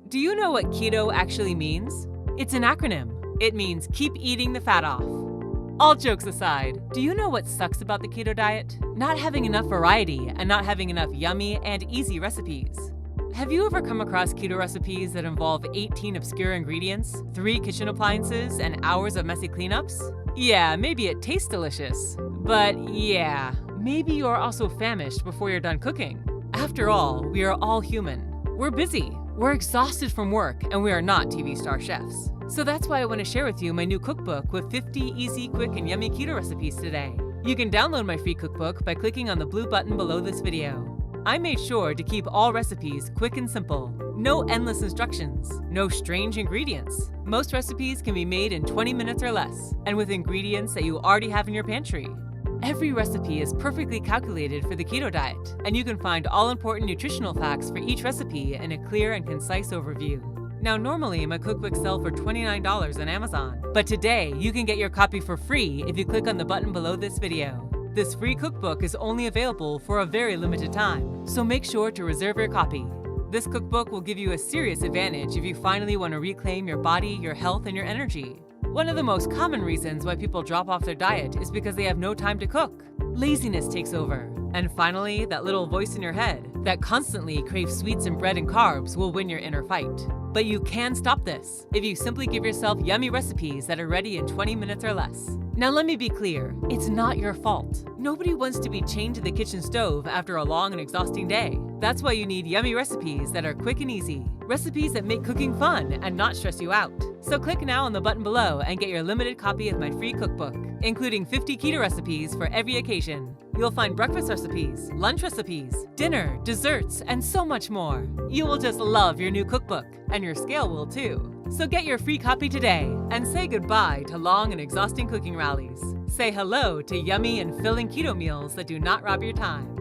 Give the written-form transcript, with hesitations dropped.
Do you know what keto actually means? It's an acronym. It means keep eating the fat off. All jokes aside, do you know what sucks about the keto diet? Not having enough variety and not having enough yummy and easy recipes. Have you ever come across keto recipes that involve 18 obscure ingredients, 3 kitchen appliances, and hours of messy cleanups? Yeah, maybe it tastes delicious. But yeah, maybe you're also famished before you're done cooking. After all, we are all human. We're busy, we're exhausted from work, and we are not TV star chefs. So that's why I want to share with you my new cookbook with 50 easy, quick, and yummy keto recipes today. You can download my free cookbook by clicking on the blue button below this video. I made sure to keep all recipes quick and simple. No endless instructions, no strange ingredients. Most recipes can be made in 20 minutes or less, and with ingredients that you already have in your pantry. Every recipe is perfectly calculated for the keto diet, and you can find all important nutritional facts for each recipe in a clear and concise overview. Now, normally my cookbooks sell for $29 on Amazon, but today you can get your copy for free if you click on the button below this video. This free cookbook is only available for a very limited time, so make sure to reserve your copy. This cookbook will give you a serious advantage if you finally want to reclaim your body, your health, and your energy. One of the most common reasons why people drop off their diet is because they have no time to cook. Laziness takes over. And finally, that little voice in your head that constantly craves sweets and bread and carbs will win your inner fight. But you can stop this if you simply give yourself yummy recipes that are ready in 20 minutes or less. Now let me be clear, it's not your fault. Nobody wants to be chained to the kitchen stove after a long and exhausting day. That's why you need yummy recipes that are quick and easy. Recipes that make cooking fun and not stress you out. So click now on the button below and get your limited copy of my free cookbook, including 50 keto recipes for every occasion. You'll find breakfast recipes, lunch recipes, dinner, desserts, and so much more. You will just love your new cookbook, and your scale will too. So get your free copy today and say goodbye to long and exhausting cooking rallies. Say hello to yummy and filling keto meals that do not rob your time.